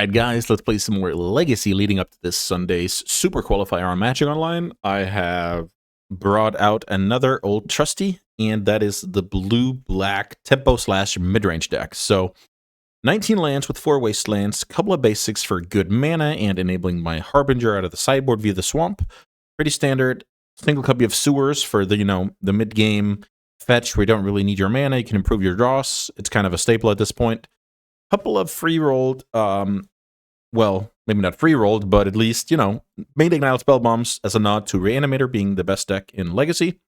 Alright guys, let's play some more Legacy leading up to this Sunday's Super Qualifier on Magic Online. I have brought out another old trusty, and that is the blue-black tempo/midrange deck. So 19 lands with 4 wastelands, couple of basics for good mana and enabling my Harbinger out of the sideboard via the swamp. Pretty standard. Single copy of Sewers for the, the mid-game fetch where you don't really need your mana, you can improve your draws. It's kind of a staple at this point. Couple of free-rolled, well, maybe not free-rolled, but at least, made Ignite Spell Bombs as a nod to Reanimator being the best deck in Legacy,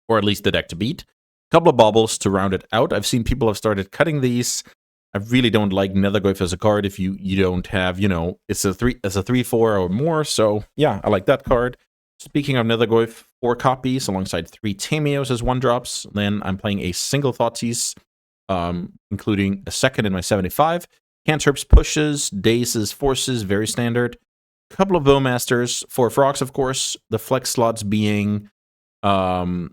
or at least the deck to beat. Couple of baubles to round it out. I've seen people have started cutting these. I really don't like Netherglyph as a card if you don't have, it's a 3/4 or more, so yeah, I like that card. Speaking of Netherglyph, 4 copies alongside 3 Tamios as 1-drops. Then I'm playing a single Thoughtseize, including a second in my 75. Cantrips, pushes, dazes, forces, very standard. Couple of Bowmasters, 4 frogs, of course. The flex slots being, I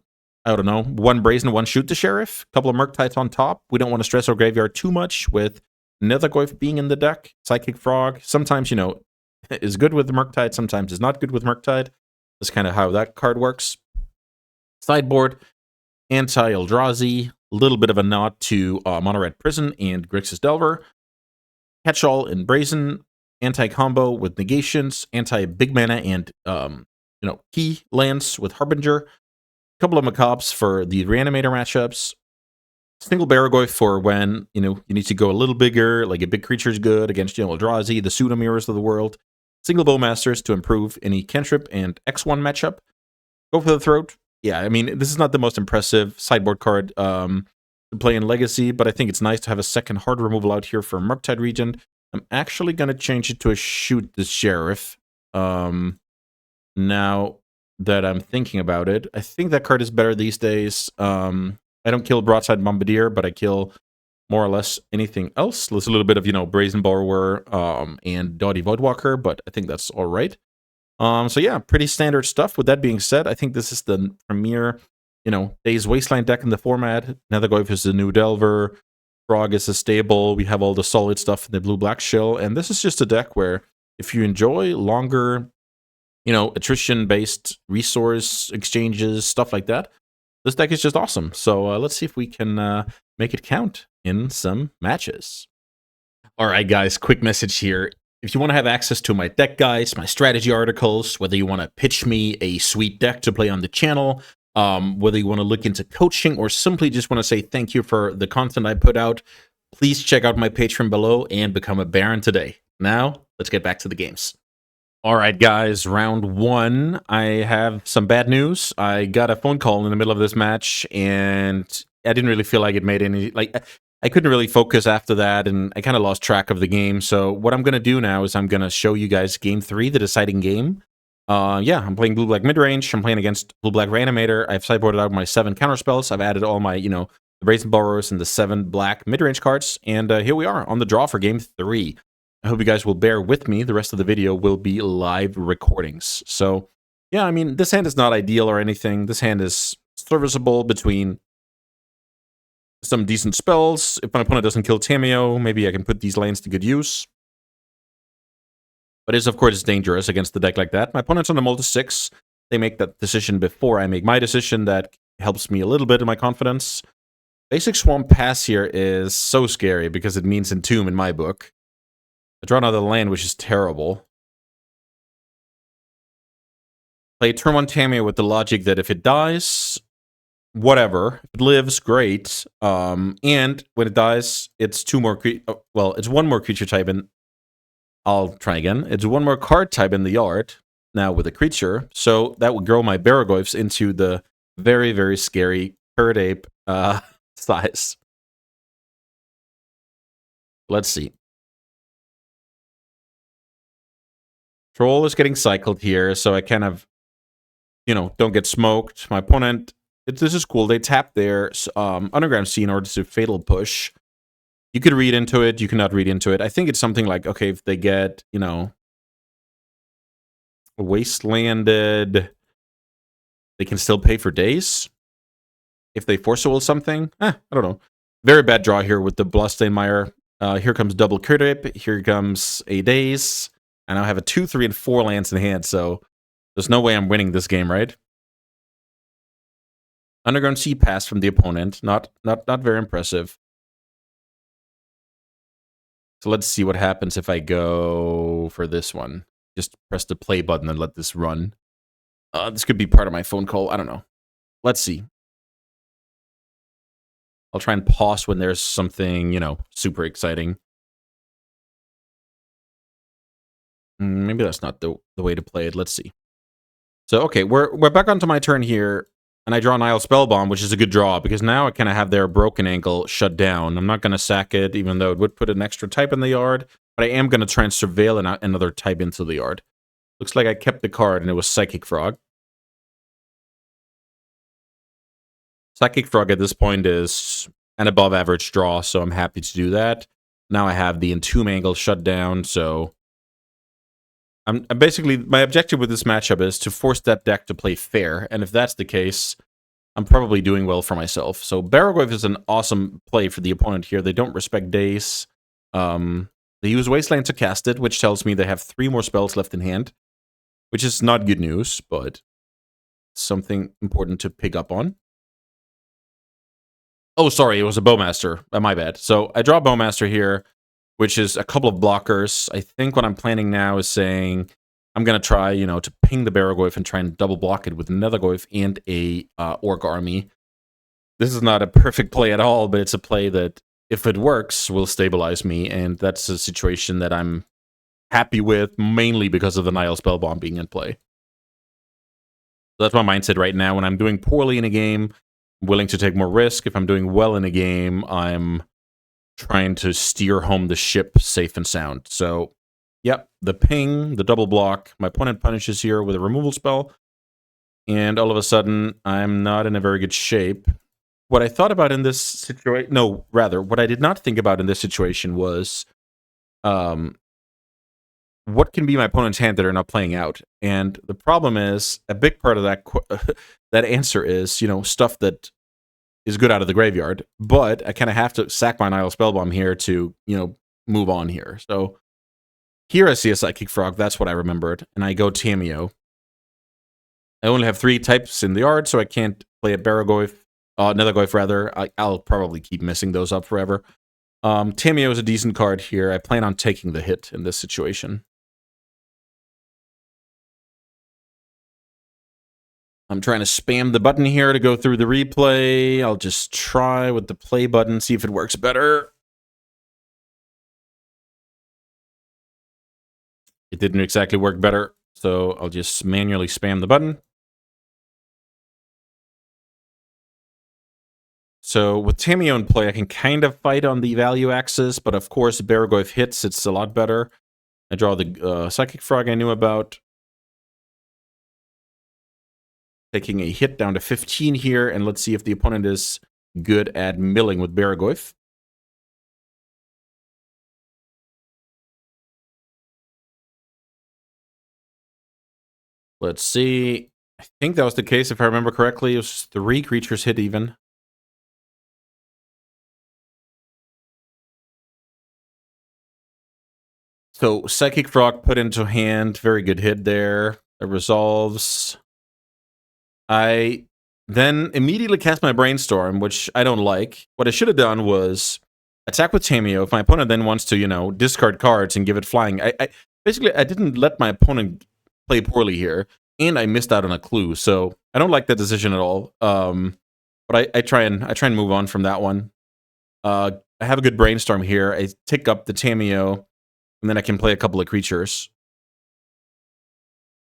don't know, 1 Brazen, 1 Shoot the Sheriff. Couple of Murktides on top. We don't want to stress our graveyard too much with Netherglyph being in the deck. Psychic Frog, sometimes, is good with the Murktide, sometimes is not good with Murktide. That's kind of how that card works. Sideboard, Anti-Eldrazi, a little bit of a nod to Mono-Red Prison and Grixis Delver. Catch-all in Brazen, anti-combo with negations, anti-big mana and, key lands with Harbinger. Couple of Macabres for the Reanimator matchups. Single Baragorth for when, you need to go a little bigger, like a big creature is good against, Eldrazi, the Pseudo-Mirrors of the world. Single Bowmasters to improve any cantrip and X1 matchup. Go for the Throat. Yeah, I mean, this is not the most impressive sideboard card to play in Legacy, but I think it's nice to have a second hard removal out here for Murktide Regent. I'm actually going to change it to a Shoot the Sheriff. Now that I'm thinking about it, I think that card is better these days. I don't kill Broadside Bombardier, but I kill more or less anything else. There's a little bit of, Brazen Borrower and Doughty Voidwalker, but I think that's all right. So yeah, pretty standard stuff. With that being said, I think this is the premier, Days Wasteland deck in the format. Netherglyph is the new Delver. Frog is a stable. We have all the solid stuff in the blue-black shell. And this is just a deck where if you enjoy longer, attrition-based resource exchanges, stuff like that, this deck is just awesome. So let's see if we can make it count in some matches. All right, guys, quick message here. If you want to have access to my deck guides, my strategy articles, whether you want to pitch me a sweet deck to play on the channel, whether you want to look into coaching or simply just want to say thank you for the content I put out, please check out my Patreon below and become a Baron today. Now, let's get back to the games. All right, guys, round 1. I have some bad news. I got a phone call in the middle of this match, and I didn't really feel like it made any, I couldn't really focus after that, and I kind of lost track of the game. So what I'm going to do now is I'm going to show you guys Game 3, the deciding game. Yeah, I'm playing blue-black midrange. I'm playing against blue-black Reanimator. I've sideboarded out my 7 counterspells. I've added all my, the Brazen Borrowers and the 7 black midrange cards. And here we are on the draw for Game 3. I hope you guys will bear with me. The rest of the video will be live recordings. So, yeah, I mean, this hand is not ideal or anything. This hand is serviceable between some decent spells. If my opponent doesn't kill Tameo, maybe I can put these lands to good use. But it's, of course, dangerous against the deck like that. My opponent's on the Multi 6. They make that decision before I make my decision. That helps me a little bit in my confidence. Basic Swamp Pass here is so scary because it means Entomb in my book. I draw another land, which is terrible. Play turn 1 Tameo with the logic that if it dies, whatever. If it lives, great. And when it dies, it's 2 more it's 1 more creature type in. I'll try again. It's 1 more card type in the yard, now with a creature. So that would grow my Baragorphs into the very, very scary Third Ape size. Let's see. Troll is getting cycled here, so I kind of, don't get smoked. My opponent, this is cool. They tap their Underground Sea in order to Fatal Push. You could read into it. You cannot read into it. I think it's something like, okay, if they get, wastelanded, they can still pay for days. If they force will something, I don't know. Very bad draw here with the Bloodstainmire. Here comes double Curdip. Here comes a Daze. And I have a 2, 3, and 4 lands in hand, so there's no way I'm winning this game, right? Underground Sea Pass from the opponent. Not very impressive. So let's see what happens if I go for this one. Just press the play button and let this run. This could be part of my phone call. I don't know. Let's see. I'll try and pause when there's something, super exciting. Maybe that's not the way to play it. Let's see. So, okay, we're back onto my turn here, and I draw Nile Spellbomb, which is a good draw, because now I kind of have their Broken Ankle shut down. I'm not going to sack it, even though it would put an extra type in the yard, but I am going to try and surveil another type into the yard. Looks like I kept the card, and it was Psychic Frog. Psychic Frog at this point is an above-average draw, so I'm happy to do that. Now I have the Entomb Angle shut down, so I'm basically, my objective with this matchup is to force that deck to play fair, and if that's the case, I'm probably doing well for myself. So Barrowgrave is an awesome play for the opponent here. They don't respect Daze. They use Wasteland to cast it, which tells me they have 3 more spells left in hand, which is not good news, but something important to pick up on. Oh, sorry, it was a Bowmaster. My bad. So I draw Bowmaster here, which is a couple of blockers. I think what I'm planning now is saying I'm going to try, to ping the Barrowgrave and try and double block it with another Goyf and a Orc army. This is not a perfect play at all, but it's a play that, if it works, will stabilize me, and that's a situation that I'm happy with, mainly because of the Nile Spellbomb being in play. So that's my mindset right now. When I'm doing poorly in a game, I'm willing to take more risk. If I'm doing well in a game, I'm trying to steer home the ship safe and sound. So, yep, the ping, the double block. My opponent punishes here with a removal spell, and all of a sudden, I'm not in a very good shape. What I thought about in this situation, what I did not think about in this situation was, what can be my opponent's hand that are not playing out? And the problem is, a big part of that that answer is, stuff that is good out of the graveyard. But I kind of have to sack my Nile Spellbomb here to, move on here. So here I see a Psychic Frog. That's what I remembered. And I go Tamiyo. I only have 3 types in the yard, so I can't play a Barrowgoyf. Another Goyf, rather. I'll probably keep missing those up forever. Tamiyo is a decent card here. I plan on taking the hit in this situation. I'm trying to spam the button here to go through the replay. I'll just try with the play button, see if it works better. It didn't exactly work better, so I'll just manually spam the button. So with Tamiyo in play, I can kind of fight on the value axis, but of course, Barrowgoyf hits, it's a lot better. I draw the Psychic Frog I knew about. Taking a hit down to 15 here, and let's see if the opponent is good at milling with Barrowgoyf. Let's see. I think that was the case, if I remember correctly. It was 3 creatures hit even. So Psychic Frog put into hand. Very good hit there. It resolves. I then immediately cast my Brainstorm, which I don't like. What I should have done was attack with Tamiyo. If my opponent then wants to, discard cards and give it flying, I didn't let my opponent play poorly here, and I missed out on a clue. So I don't like that decision at all. But I try and move on from that one. I have a good Brainstorm here. I take up the Tamiyo, and then I can play a couple of creatures.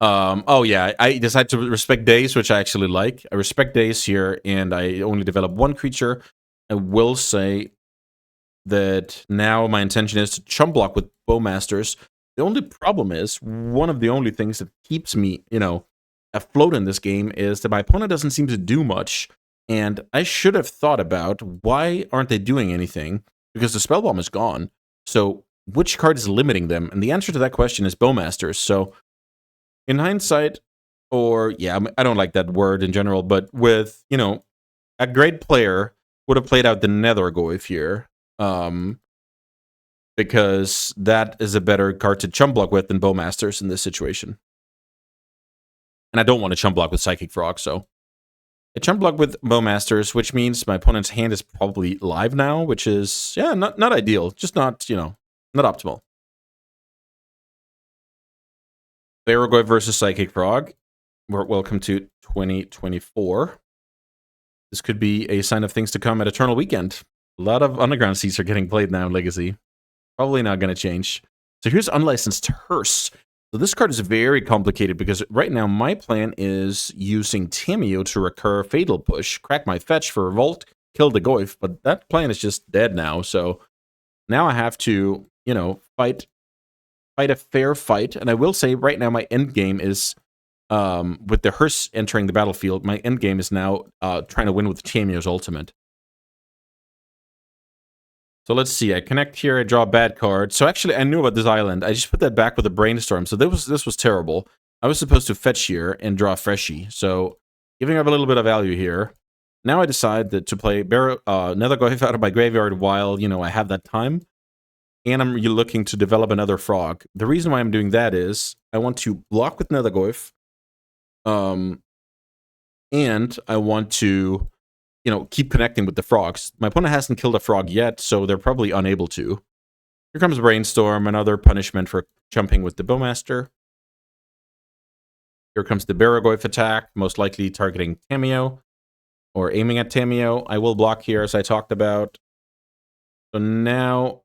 Oh yeah, I decide to respect Daze, which I actually like. I respect Daze here, and I only develop 1 creature. I will say that now my intention is to chump block with Bowmasters. The only problem is, one of the only things that keeps me, afloat in this game is that my opponent doesn't seem to do much, and I should have thought about, why aren't they doing anything? Because the Spellbomb is gone. So which card is limiting them? And the answer to that question is Bowmasters. So in hindsight, I don't like that word in general, but with, a great player would have played out the Nether Goyf here. because that is a better card to chump block with than Bowmasters in this situation. And I don't want to chump block with Psychic Frog, so I chump block with Bowmasters, which means my opponent's hand is probably live now, which is, yeah, not ideal. Just not, you know, not optimal. Barragoy versus Psychic Frog. Welcome to 2024. This could be a sign of things to come at Eternal Weekend. A lot of Underground Seeds are getting played now in Legacy. Probably not going to change. So here's Unlicensed Hearse. So this card is very complicated because right now my plan is using Tamiyo to recur Fatal Push, crack my fetch for Revolt, kill the Goyf, but that plan is just dead now. So now I have to, you know, fight a fair fight. And I will say right now my end game is, with the Hearse entering the battlefield, my end game is now trying to win with Tamiyo's ultimate. So let's see, I connect here, I draw a bad card. So actually, I knew about this island. I just put that back with a Brainstorm. So this was terrible. I was supposed to fetch here and draw a Freshie. So giving up a little bit of value here. Now I decide that to play another Goyf out of my graveyard while, you know, I have that time. And I'm looking to develop another Frog. The reason why I'm doing that is I want to block with another Goyf. And I want to, you know, keep connecting with the frogs. My opponent hasn't killed a frog yet, so they're probably unable to. Here comes Brainstorm, another punishment for jumping with the Bowmaster. Here comes the Barragoyf attack, most likely targeting Tamiyo, or aiming at Tamiyo. I will block here, as I talked about. So now,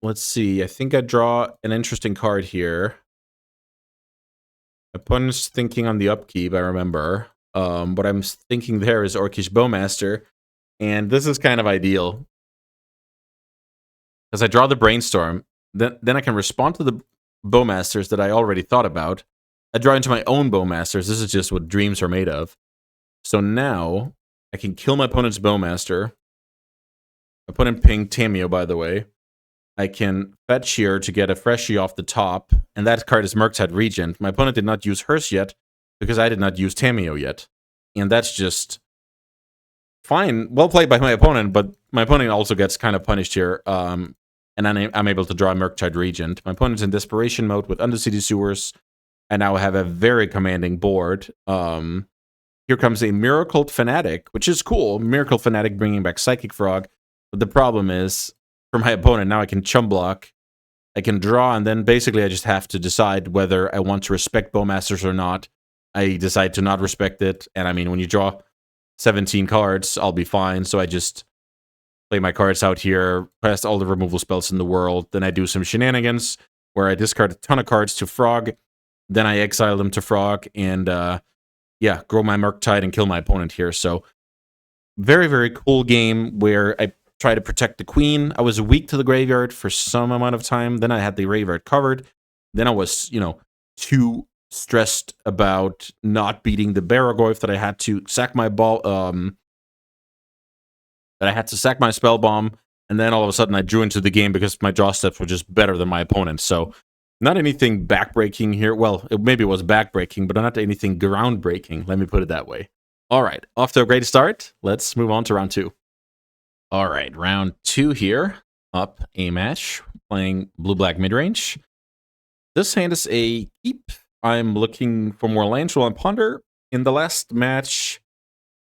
let's see. I think I draw an interesting card here. Opponent's thinking on the upkeep, I remember. What I'm thinking there is Orcish Bowmaster. And this is kind of ideal. As I draw the Brainstorm, then I can respond to the Bowmasters that I already thought about. I draw into my own Bowmasters. This is just what dreams are made of. So now, I can kill my opponent's Bowmaster. Opponent ping Tamiyo, by the way. I can fetch here to get a Freshie off the top. And that card is Murktide Regent. My opponent did not use Hearse yet, because I did not use Tamiyo yet. And that's just fine. Well played by my opponent, but my opponent also gets kind of punished here. And I'm able to draw a Murktide Regent. My opponent's in Desperation mode with Undercity Sewers. And now I have a very commanding board. Here comes a Miracled Fanatic, which is cool. Miracle Fanatic bringing back Psychic Frog. But the problem is, for my opponent, now I can chum block. I can draw, and then basically I just have to decide whether I want to respect Bowmasters or not. I decide to not respect it. And I mean, when you draw 17 cards, I'll be fine. So I just play my cards out here, cast all the removal spells in the world. Then I do some shenanigans where I discard a ton of cards to Frog. Then I exile them to Frog and, yeah, grow my Murktide and kill my opponent here. So very, very cool game where I try to protect the queen. I was weak to the graveyard for some amount of time. Then I had the graveyard covered. Then I was, you know, too stressed about not beating the Barragoyf that I had to sack my spell bomb, and then all of a sudden I drew into the game because my draw steps were just better than my opponent. So not anything backbreaking here. Well, maybe it was backbreaking, but not anything groundbreaking. Let me put it that way. All right, off to a great start. Let's move on to round 2. All right, round 2 here. Up a match, playing blue-black midrange. This hand is a keep. I'm looking for more lands while I ponder. In the last match,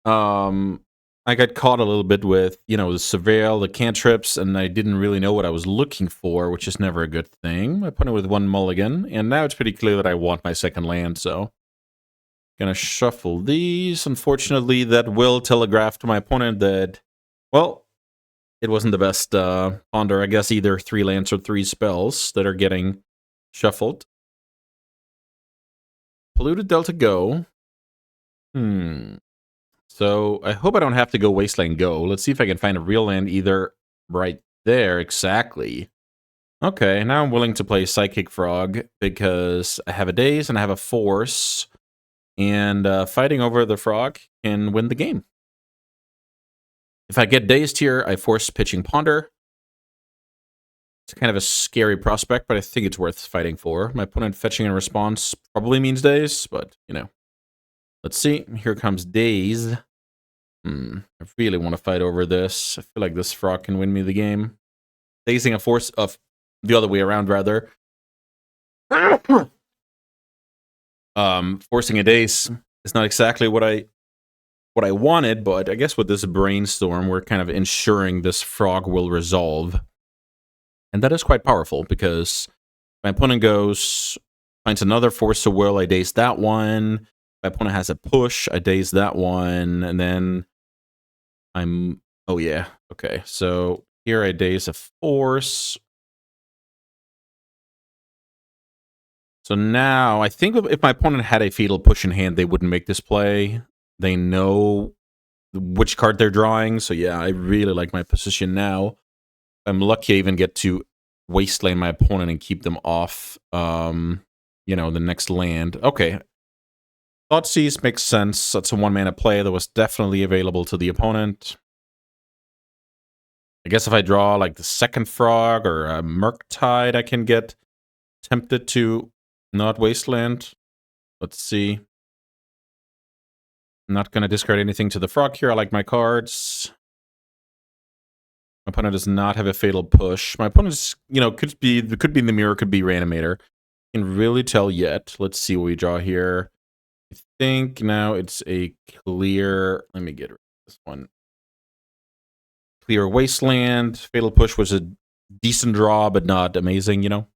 I got caught a little bit with, you know, the Surveil, the cantrips, and I didn't really know what I was looking for, which is never a good thing. I put it with 1 mulligan, and now it's pretty clear that I want my second land, so gonna shuffle these. Unfortunately, that will telegraph to my opponent that, well, it wasn't the best ponder. I guess either 3 lands or 3 spells that are getting shuffled. Polluted Delta Go. So I hope I don't have to go Wasteland Go. Let's see if I can find a real land either right there. Exactly. Okay, now I'm willing to play Psychic Frog because I have a Daze and I have a Force. And fighting over the Frog can win the game. If I get Dazed here, I force pitching Ponder. It's kind of a scary prospect, but I think it's worth fighting for. My opponent fetching in response probably means Daze, but, you know. Let's see. Here comes Daze. I really want to fight over this. I feel like this Frog can win me the game. Dazing a force of the other way around, rather. Forcing a daze is not exactly what I wanted, but I guess with this brainstorm, we're kind of ensuring this frog will resolve. And that is quite powerful, because my opponent finds another Force of Will, I daze that one. My opponent has a push, I daze that one, and then oh yeah, okay. So here I daze a Force. So now, I think if my opponent had a Fatal Push in hand, they wouldn't make this play. They know which card they're drawing, so yeah, I really like my position now. I'm lucky I even get to wasteland my opponent and keep them off, you know, the next land. Okay. Thoughtseize makes sense. That's a 1-mana play that was definitely available to the opponent. I guess if I draw, like, the second frog or a Murktide, I can get tempted to not wasteland. Let's see. I'm not going to discard anything to the frog here. I like my cards. My opponent does not have a Fatal Push. My opponent's, you know, could be Dimir, could be Reanimator. Can really tell yet. Let's see what we draw here. I think now it's a clear. Let me get rid of this one. Clear Wasteland. Fatal Push was a decent draw, but not amazing, you know.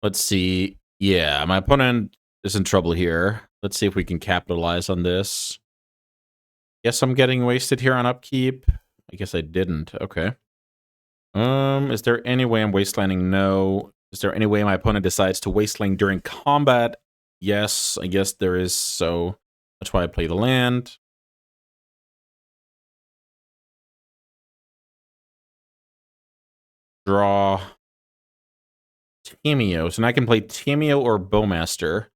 Let's see. Yeah, my opponent is in trouble here. Let's see if we can capitalize on this. Guess I'm getting wasted here on upkeep. I guess I didn't. Okay. Is there any way I'm wastelanding? No. Is there any way my opponent decides to wasteland during combat? Yes, I guess there is, so that's why I play the land. Draw Tamiyo. And I can play Tamiyo or Bowmaster.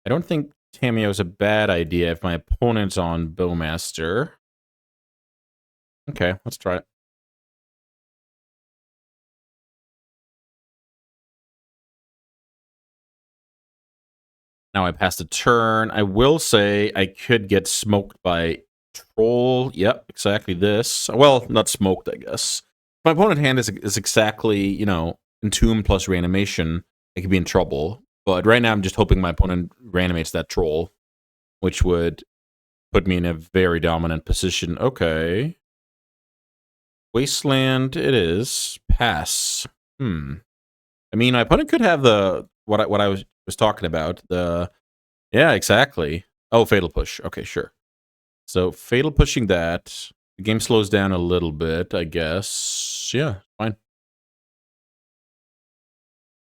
I don't think Tamiyo is a bad idea if my opponent's on Bowmaster. Okay, let's try it. Now I passed a turn. I will say I could get smoked by Troll. Yep, exactly this. Well, not smoked, I guess. If my opponent hand is exactly, you know, Entomb plus Reanimation, I could be in trouble. But right now I'm just hoping my opponent reanimates that Troll, which would put me in a very dominant position. Okay. Wasteland it is. Pass. I mean, my opponent could have the what I was talking about. Yeah, exactly. Oh, Fatal Push. Okay, sure. So Fatal Pushing that. The game slows down a little bit, I guess. Yeah, fine.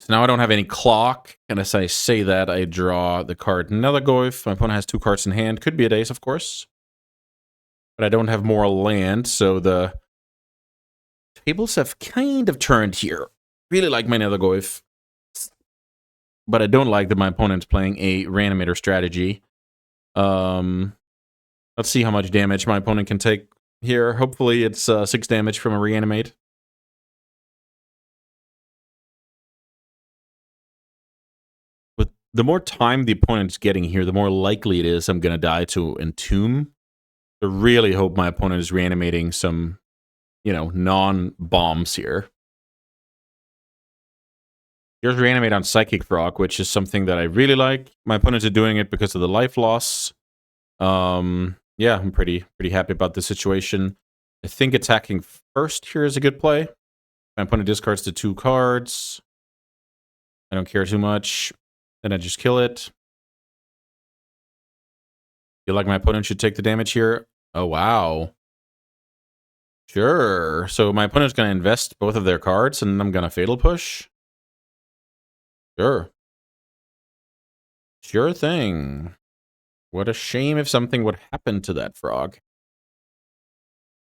So now I don't have any clock, and as I say that, I draw the card Nelagoyf. My opponent has 2 cards in hand. Could be a daze, of course. But I don't have more land, so the tables have kind of turned here. Really like my Nelagoyf. But I don't like that my opponent's playing a Reanimator strategy. Let's see how much damage my opponent can take here. Hopefully it's 6 damage from a Reanimate. But the more time the opponent's getting here, the more likely it is I'm going to die to Entomb. I really hope my opponent is reanimating some, you know, non-bombs here. Here's Reanimate on Psychic Frog, which is something that I really like. My opponents are doing it because of the life loss. Yeah, I'm pretty happy about the situation. I think attacking first here is a good play. My opponent discards the 2 cards. I don't care too much. Then I just kill it. Feel like my opponent should take the damage here. Oh, wow. Sure. So my opponent's going to invest both of their cards, and I'm going to Fatal Push. Sure. Sure thing. What a shame if something would happen to that frog.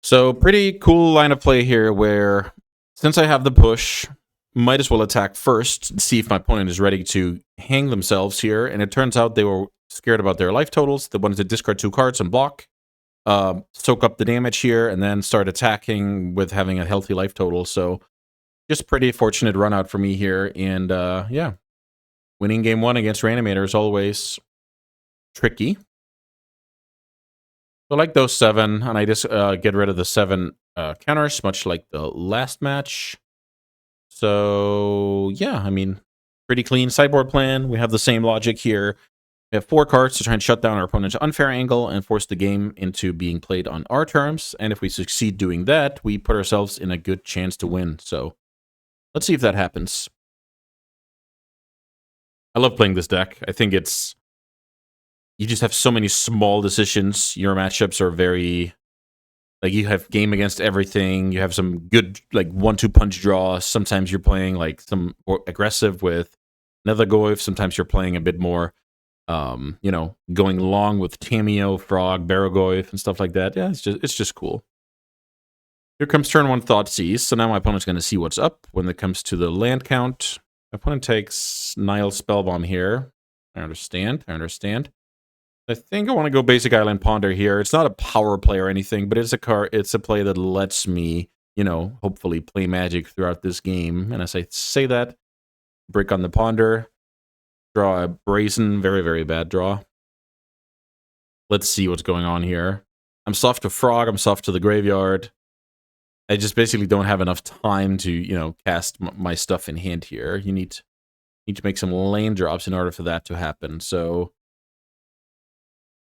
So pretty cool line of play here where, since I have the push, might as well attack first and see if my opponent is ready to hang themselves here. And it turns out they were scared about their life totals. They wanted to discard 2 cards and block, soak up the damage here, and then start attacking with having a healthy life total. So just pretty fortunate run out for me here. And yeah, winning game 1 against Reanimator is always tricky. So like those 7, and I just get rid of the 7 counters, much like the last match. So, yeah, I mean, pretty clean sideboard plan. We have the same logic here. We have 4 cards to try and shut down our opponent's unfair angle and force the game into being played on our terms. And if we succeed doing that, we put ourselves in a good chance to win. So, let's see if that happens. I love playing this deck. I think it's... You just have so many small decisions. Your matchups are very... Like, you have game against everything. You have some good, like, 1-2 punch draws. Sometimes you're playing, like, some more aggressive with another Goif. Sometimes you're playing a bit more, you know, going long with Tameo, Frog, Barrogoyf, and stuff like that. Yeah, it's just cool. Here comes turn 1 Thoughtseize. So now my opponent's going to see what's up when it comes to the land count. My opponent takes Nile Spellbomb here. I understand. I think I want to go basic Island Ponder here. It's not a power play or anything, but it's a play that lets me, you know, hopefully play Magic throughout this game. And as I say that, brick on the Ponder, draw a Brazen, very, very bad draw. Let's see what's going on here. I'm soft to Frog, I'm soft to the Graveyard. I just basically don't have enough time to, you know, cast my stuff in hand here. You need to make some land drops in order for that to happen, so...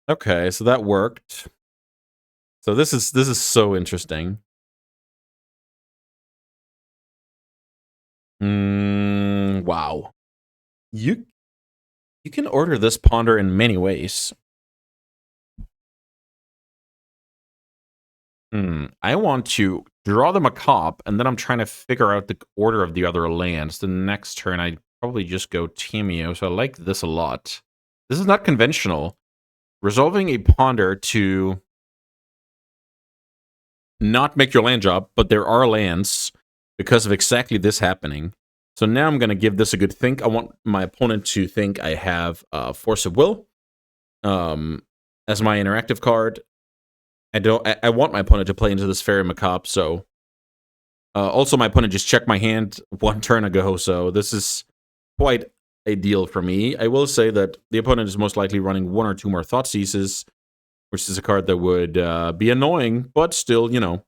Okay, so that worked. So this is so interesting. Wow. You can order this Ponder in many ways. I want to draw the Macabre, and then I'm trying to figure out the order of the other lands. The next turn, I'd probably just go Tameo, so I like this a lot. This is not conventional. Resolving a Ponder to not make your land drop, but there are lands because of exactly this happening. So now I'm going to give this a good think. I want my opponent to think I have Force of Will as my interactive card. I want my opponent to play into this Fairy Macabre, so... also, my opponent just checked my hand 1 turn ago, so this is quite a deal for me. I will say that the opponent is most likely running 1 or 2 more Thoughtseizes, which is a card that would be annoying, but still, you know,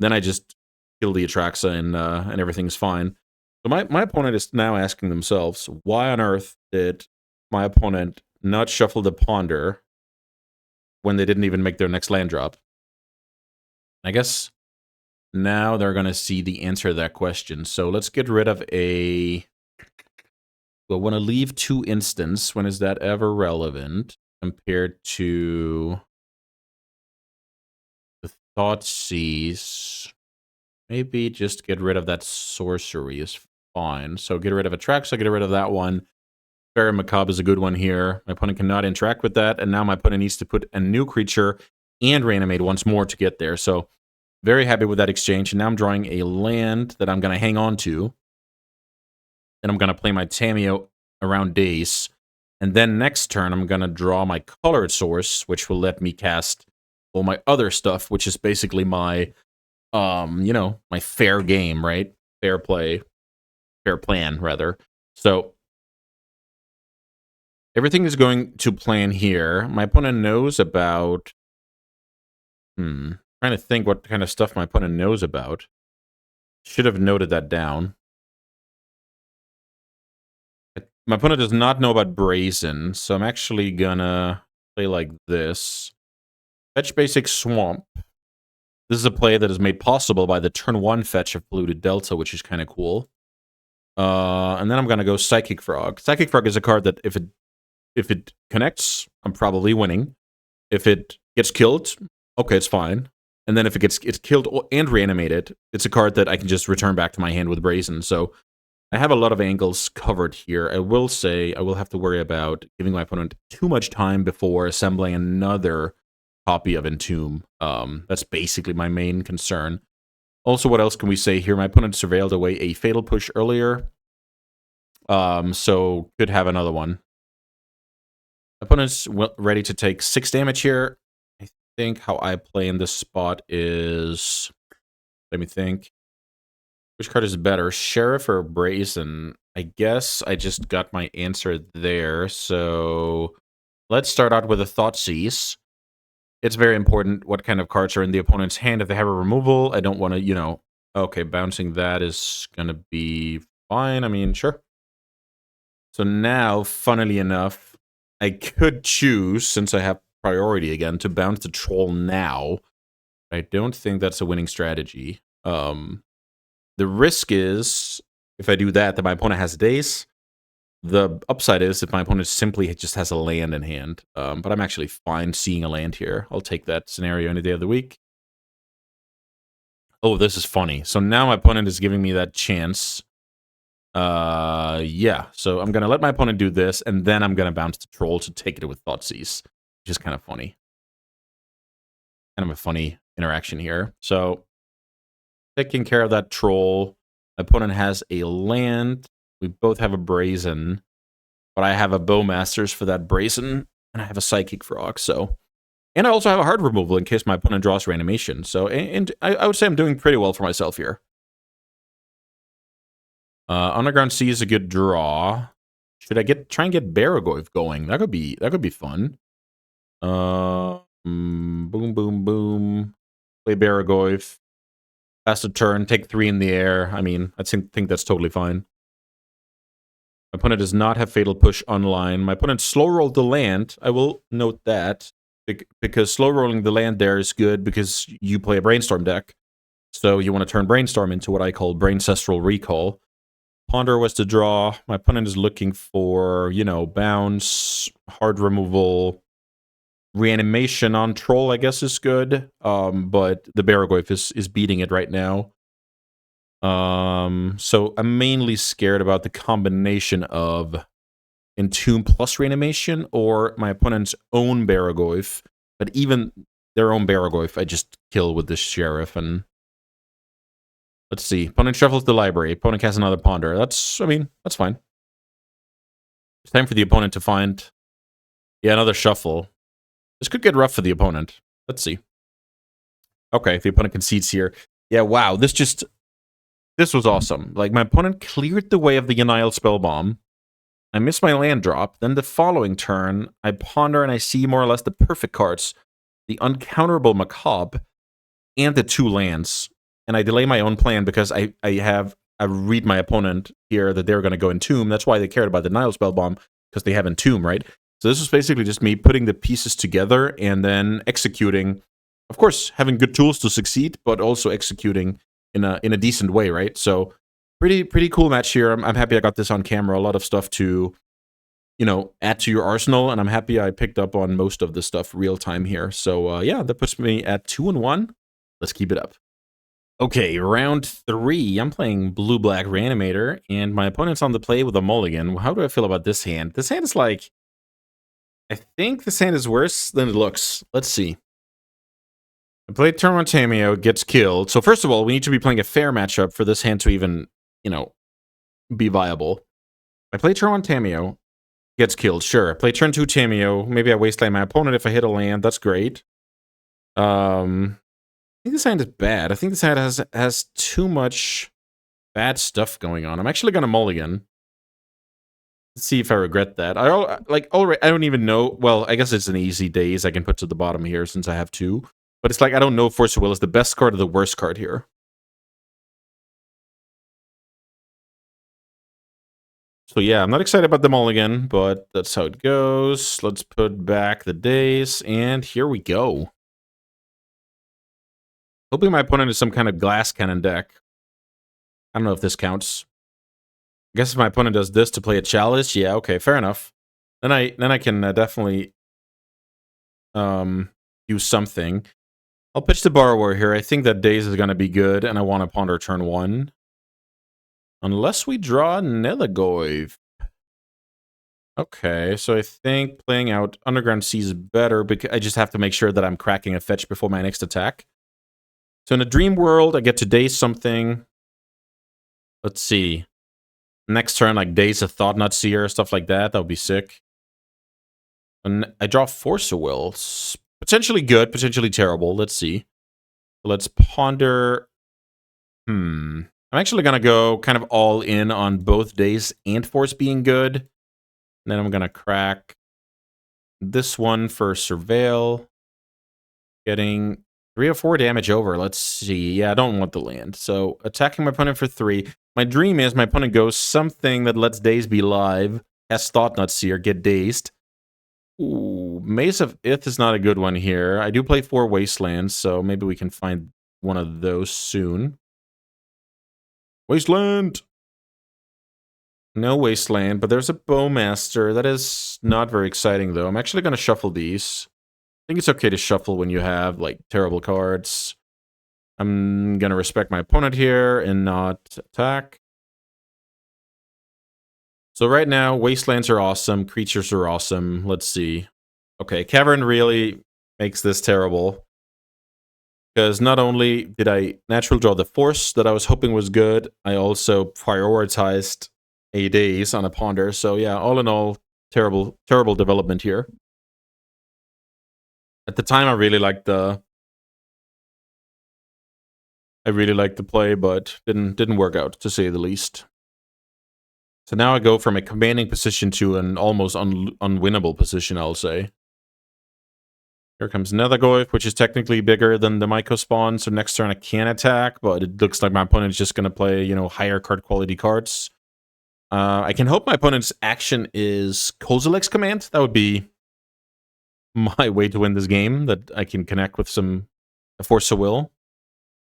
then I just kill the Atraxa and everything's fine. So my opponent is now asking themselves, why on earth did my opponent not shuffle the Ponder when they didn't even make their next land drop? I guess now they're going to see the answer to that question. So let's get rid of a... We'll want to leave 2 instants. When is that ever relevant? Compared to the Thoughtseize. Maybe just get rid of that sorcery is fine. So get rid of Atraxa, get rid of that one. Fairy Macabre is a good one here. My opponent cannot interact with that, and now my opponent needs to put a new creature and reanimate once more to get there. So very happy with that exchange. And now I'm drawing a land that I'm going to hang on to. Then I'm going to play my Tameo around Daze. And then next turn, I'm going to draw my Colored Source, which will let me cast all my other stuff, which is basically my, you know, my fair game, right? Fair play. Fair plan, rather. So everything is going to plan here. My opponent knows about... trying to think what kind of stuff my opponent knows about. Should have noted that down. My opponent does not know about Brazen, so I'm actually gonna play like this. Fetch basic Swamp. This is a play that is made possible by the turn 1 fetch of Polluted Delta, which is kind of cool. And then I'm gonna go Psychic Frog. Psychic Frog is a card that if it connects, I'm probably winning. If it gets killed, okay, it's fine. And then if it's killed and reanimated, it's a card that I can just return back to my hand with Brazen. So I have a lot of angles covered here. I will say I will have to worry about giving my opponent too much time before assembling another copy of Entomb. That's basically my main concern. Also, what else can we say here? My opponent surveilled away a Fatal Push earlier, so could have another one. Opponent's ready to take 6 damage here. I think how I play in this spot is... Let me think. Which card is better, Sheriff or Brazen? I guess I just got my answer there, so let's start out with a Thoughtseize. it's very important what kind of cards are in the opponent's hand. If they have a removal, I don't want to, you know... Okay, bouncing that is going to be fine. I mean, sure. So now, funnily enough, I could choose, since I have priority again, to bounce the troll now. I don't think that's a winning strategy. The risk is, if I do that, that my opponent has days. The upside is if my opponent simply just has a land in hand. But I'm actually fine seeing a land here. I'll take that scenario any day of the week. Oh, this is funny. So now my opponent is giving me that chance. Yeah. So I'm going to let my opponent do this, and then I'm going to bounce the troll to take it with Thoughtseize, which is kind of funny. Kind of a funny interaction here. So taking care of that troll. My opponent has a land. We both have a Brazen, but I have a Bowmasters for that Brazen, and I have a Psychic Frog, so... And I also have a hard removal in case my opponent draws Reanimation. So, and I would say I'm doing pretty well for myself here. Underground Sea is a good draw. Should I try and get Baragoyf going? That could be fun. Boom, boom, boom. Play Baragoyf. Pass a turn, take 3 in the air. I mean, I think that's totally fine. My opponent does not have Fatal Push online. My opponent slow rolled the land. I will note that. Because slow rolling the land there is good because you play a Brainstorm deck. So you want to turn Brainstorm into what I call Braincestral Recall. Ponder was to draw. My opponent is looking for, you know, bounce, hard removal, reanimation on Troll, I guess is good. But the Baragoyf is beating it right now. So I'm mainly scared about the combination of Entomb plus Reanimation or my opponent's own Baragoyf. But even their own Baragoyf, I just kill with this Sheriff. And let's see. Opponent shuffles the library. Opponent casts another Ponder. That's fine. It's time for the opponent to find... Yeah, another shuffle. This could get rough for the opponent. Let's see. Okay, the opponent concedes here. Yeah, wow. This was awesome. Like, my opponent cleared the way of the Anile Spellbomb. I miss my land drop. Then the following turn, I ponder and I see more or less the perfect cards. The Uncounterable Macabre and the 2 lands. And I delay my own plan because I read my opponent here that they're going to go Entomb. That's why they cared about the Nile Spellbomb, because they have Entomb, right? So this was basically just me putting the pieces together and then executing. Of course, having good tools to succeed, but also executing in a decent way, right? So... Pretty cool match here. I'm happy I got this on camera. A lot of stuff to, you know, add to your arsenal, and I'm happy I picked up on most of the stuff real time here. So yeah, that puts me at 2-1. Let's keep it up. Okay, round 3. I'm playing blue-black Reanimator, and my opponent's on the play with a mulligan. How do I feel about this hand? This hand is like... I think this hand is worse than it looks. Let's see. I played turn 1 Tameo, gets killed. So first of all, we need to be playing a fair matchup for this hand to even... you know, be viable. I play turn 1 Tameo, gets killed, sure. I play turn 2 Tameo, maybe I wasteland my opponent if I hit a land, that's great. I think this hand is bad. I think this hand has too much bad stuff going on. I'm actually gonna mulligan. Let's see if I regret that. I don't even know, well, I guess it's an easy daze I can put to the bottom here since I have 2. But it's like, I don't know if Force of Will is the best card or the worst card here. So yeah, I'm not excited about the mulligan, but that's how it goes. Let's put back the days, and here we go. Hoping my opponent is some kind of glass cannon deck. I don't know if this counts. I guess if my opponent does this to play a chalice, yeah, okay, fair enough. Then I can definitely do something. I'll pitch the Borrower here. I think that days is going to be good, and I want to ponder turn 1. Unless we draw Nethergoyf. Okay, so I think playing out Underground Sea is better because I just have to make sure that I'm cracking a fetch before my next attack. So in a dream world, I get to daze something. Let's see. Next turn, like daze a Thought-Knot Seer, stuff like that. That would be sick. And I draw Force of Will. Potentially good, potentially terrible. Let's see. Let's ponder. I'm actually going to go kind of all in on both daze and Force being good. And then I'm going to crack this one for Surveil. Getting 3 or 4 damage over. Let's see. Yeah, I don't want the land. So attacking my opponent for 3. My dream is my opponent goes something that lets Daze be live. Has Thought Knot Seer, get dazed. Ooh, Maze of Ith is not a good one here. I do play 4 Wastelands, so maybe we can find one of those soon. Wasteland! No Wasteland, but there's a Bowmaster. That is not very exciting, though. I'm actually going to shuffle these. I think it's okay to shuffle when you have, like, terrible cards. I'm going to respect my opponent here and not attack. So right now, Wastelands are awesome. Creatures are awesome. Let's see. Okay, Cavern really makes this terrible. Because not only did I natural draw the Force that I was hoping was good, I also prioritized a Daze on a Ponder. So yeah, all in all, terrible development here. At the time, I really liked the play, but didn't work out, to say the least. So now I go from a commanding position to an almost unwinnable position, I'll say. Here comes Nethergoyf, which is technically bigger than the Myco spawn, so next turn I can attack, but it looks like my opponent is just going to play, you know, higher card quality cards. I can hope my opponent's action is Kozilek's Command. That would be my way to win this game, that I can connect with some Force of Will.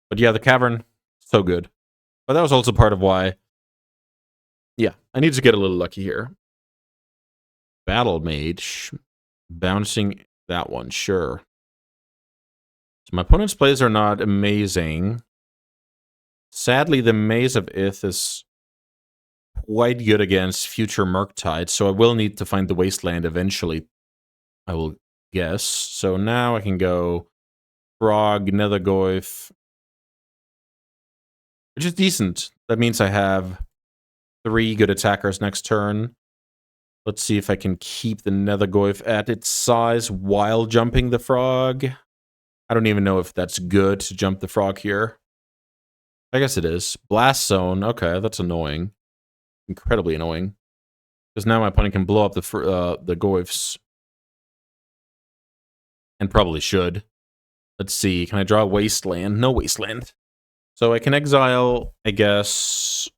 But yeah, the Cavern, so good. But that was also part of why, yeah, I need to get a little lucky here. Battle Mage, bouncing that one, sure. So my opponent's plays are not amazing. Sadly, the Maze of Ith is quite good against future Murktide, so I will need to find the Wasteland eventually, I will guess. So now I can go Frog, Nethergoyf, which is decent. That means I have 3 good attackers next turn. Let's see if I can keep the Nethergoyf at its size while jumping the Frog. I don't even know if that's good to jump the Frog here. I guess it is. Blast Zone. Okay, that's annoying. Incredibly annoying. Because now my opponent can blow up the Goyfs. And probably should. Let's see. Can I draw a Wasteland? No Wasteland. So I can exile, I guess.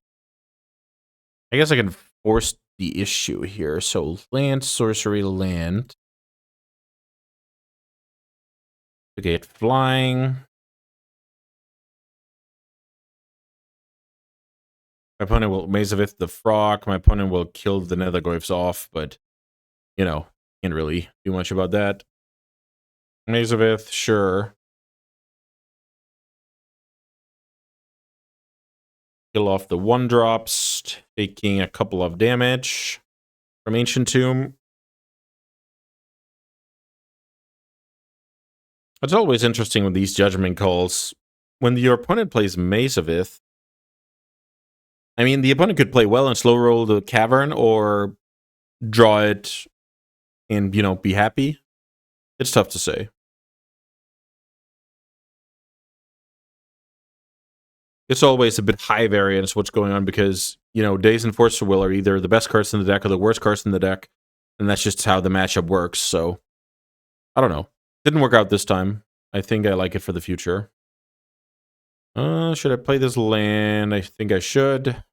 I guess I can force the issue here. So land, sorcery, land. Okay, flying. My opponent will Maze of Ith the Frog. My opponent will kill the Nethergoyfs off, but, you know, can't really do much about that. Maze of Ith, sure. Kill off the 1-drops, taking a couple of damage from Ancient Tomb. It's always interesting with these judgment calls. When your opponent plays Maze of Ith, I mean, the opponent could play well and slow roll the Cavern or draw it and, you know, be happy. It's tough to say. It's always a bit high variance what's going on because, you know, Daze and Force of Will are either the best cards in the deck or the worst cards in the deck, and that's just how the matchup works, so I don't know. Didn't work out this time. I think I like it for the future. Should I play this land? I think I should.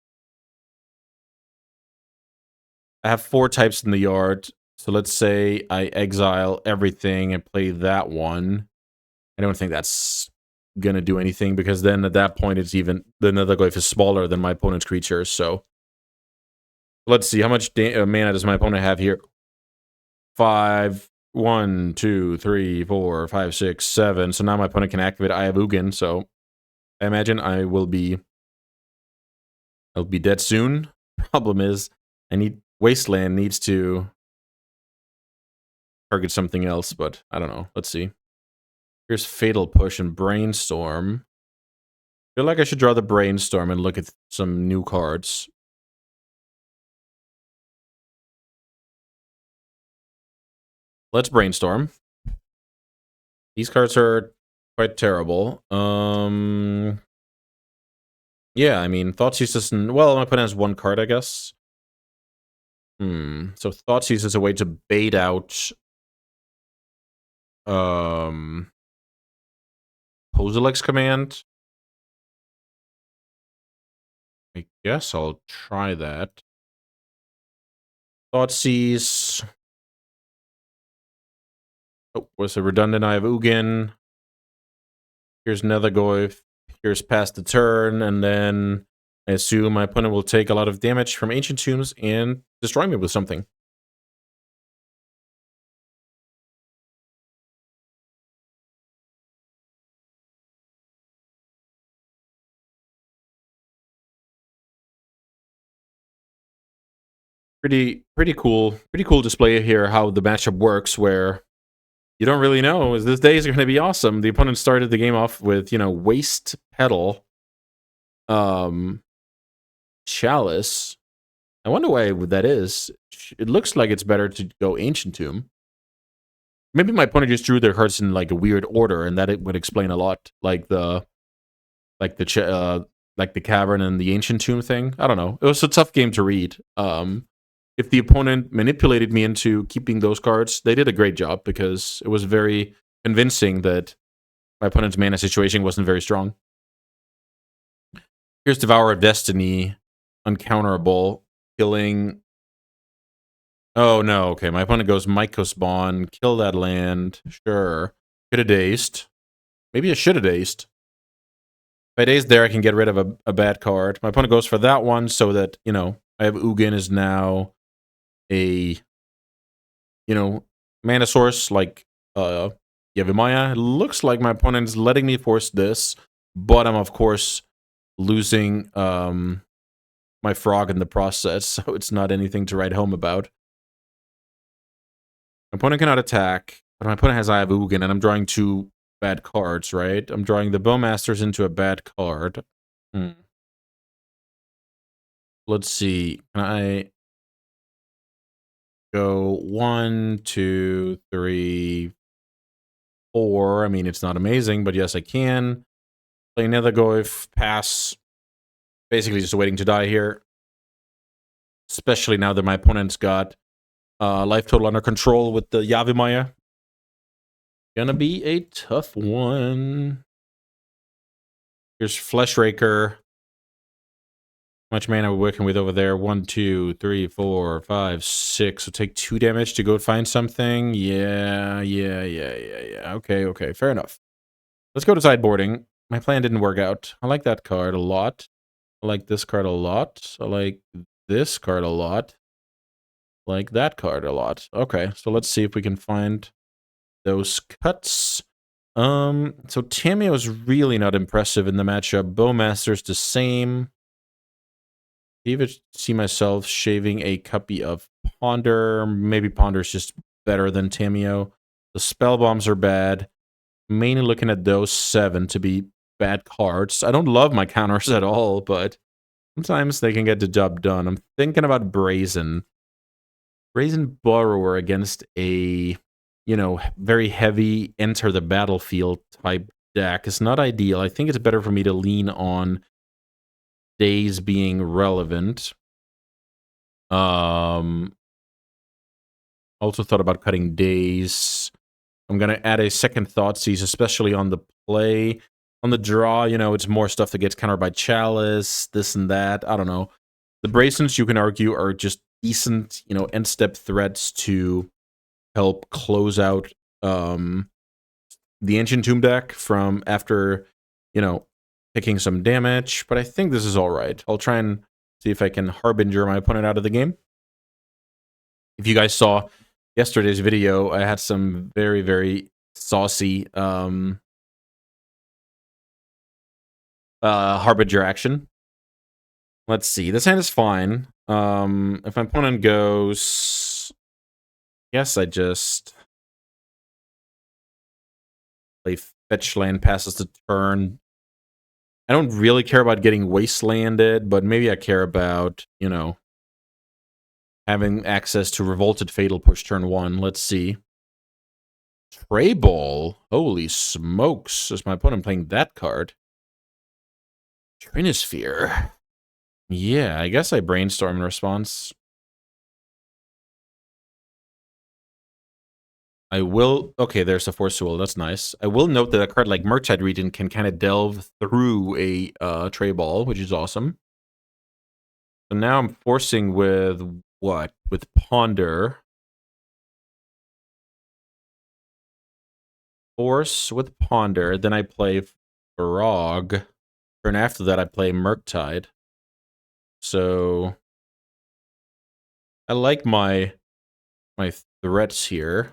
I have 4 types in the yard, so let's say I exile everything and play that one. I don't think that's gonna do anything because then at that point it's even the Nethergoyf is smaller than my opponent's creatures. So let's see how much mana does my opponent have here. 5, 1, 2, 3, 4, 5, 6, 7. So now my opponent can activate I have Ugin. So I imagine I'll be dead soon. Problem is Wasteland needs to target something else, but I don't know. Let's see. Here's Fatal Push and Brainstorm. I feel like I should draw the Brainstorm and look at some new cards. Let's Brainstorm. These cards are quite terrible. Yeah, I mean, Thoughtseize and well, my opponent has 1 card, I guess. So Thoughtseize is a way to bait out Kozilek's command. I guess I'll try that. Thoughtseize. Oh, was a redundant. I have Ugin. Here's Nethergoyf. Here's past the turn, and then I assume my opponent will take a lot of damage from Ancient Tombs and destroy me with something. Pretty cool display here how the matchup works, where you don't really know is this day is going to be awesome. The opponent started the game off with, Waste Petal, Chalice. I wonder why that is. It looks like it's better to go Ancient Tomb. Maybe my opponent just drew their cards in like a weird order, and that it would explain a lot, like the cavern and the Ancient Tomb thing. I don't know. It was a tough game to read. If the opponent manipulated me into keeping those cards, they did a great job because it was very convincing that my opponent's mana situation wasn't very strong. Here's Devourer of Destiny, uncounterable, killing. Oh no, okay. My opponent goes Mycos Bond, kill that land. Sure. Could have dazed. Maybe I should have dazed. If I daze there, I can get rid of a bad card. My opponent goes for that one so that, I have Ugin is now a, mana source like Yavimaya. It looks like my opponent's letting me force this, but I'm, of course, losing my frog in the process, so it's not anything to write home about. My opponent cannot attack, but my opponent has Eye of Ugin, and I'm drawing 2 bad cards, right? I'm drawing the Bowmasters into a bad card. Let's see. Can I go 1, 2, 3, 4? I mean, it's not amazing, but yes, I can. Play Nethergoyf, pass. Basically just waiting to die here. Especially now that my opponent's got life total under control with the Yavimaya. Gonna be a tough one. Here's Fleshraker. How much mana are we working with over there? 1, 2, 3, 4, 5, 6. So take 2 damage to go find something. Yeah. Okay, fair enough. Let's go to sideboarding. My plan didn't work out. I like that card a lot. I like this card a lot. I like this card a lot. I like that card a lot. Okay, so let's see if we can find those cuts. So Tamio is really not impressive in the matchup. Bowmaster's the same. I even see myself shaving a copy of Ponder. Maybe Ponder's just better than Tamio. The spell bombs are bad. Mainly looking at those 7 to be bad cards. I don't love my counters at all, but sometimes they can get the job done. I'm thinking about Brazen. Brazen Borrower against a, very heavy enter the battlefield type deck is not ideal. I think it's better for me to lean on Days being relevant. Also thought about cutting Days. I'm going to add a second Thoughtseize, especially on the play. On the draw, it's more stuff that gets countered by Chalice, this and that. I don't know. The Brazens, you can argue, are just decent, end-step threats to help close out the Ancient Tomb deck from after, taking some damage. But I think this is all right. I'll try and see if I can Harbinger my opponent out of the game. If you guys saw yesterday's video, I had some very, very saucy Harbinger action. Let's see. This hand is fine. If my opponent goes... Yes, I just play fetch land, passes the turn. I don't really care about getting wastelanded, but maybe I care about, having access to Revolted Fatal Push turn 1. Let's see. Tray Ball. Holy smokes. Is my opponent playing that card? Trinisphere. Yeah, I guess I brainstorm in response. I will... Okay, there's a Force Will. That's nice. I will note that a card like Murktide Regent can kind of delve through a Tray Ball, which is awesome. So now I'm forcing with what? With Ponder. Force with Ponder. Then I play Frog. Turn after that, I play Murktide. So I like my threats here.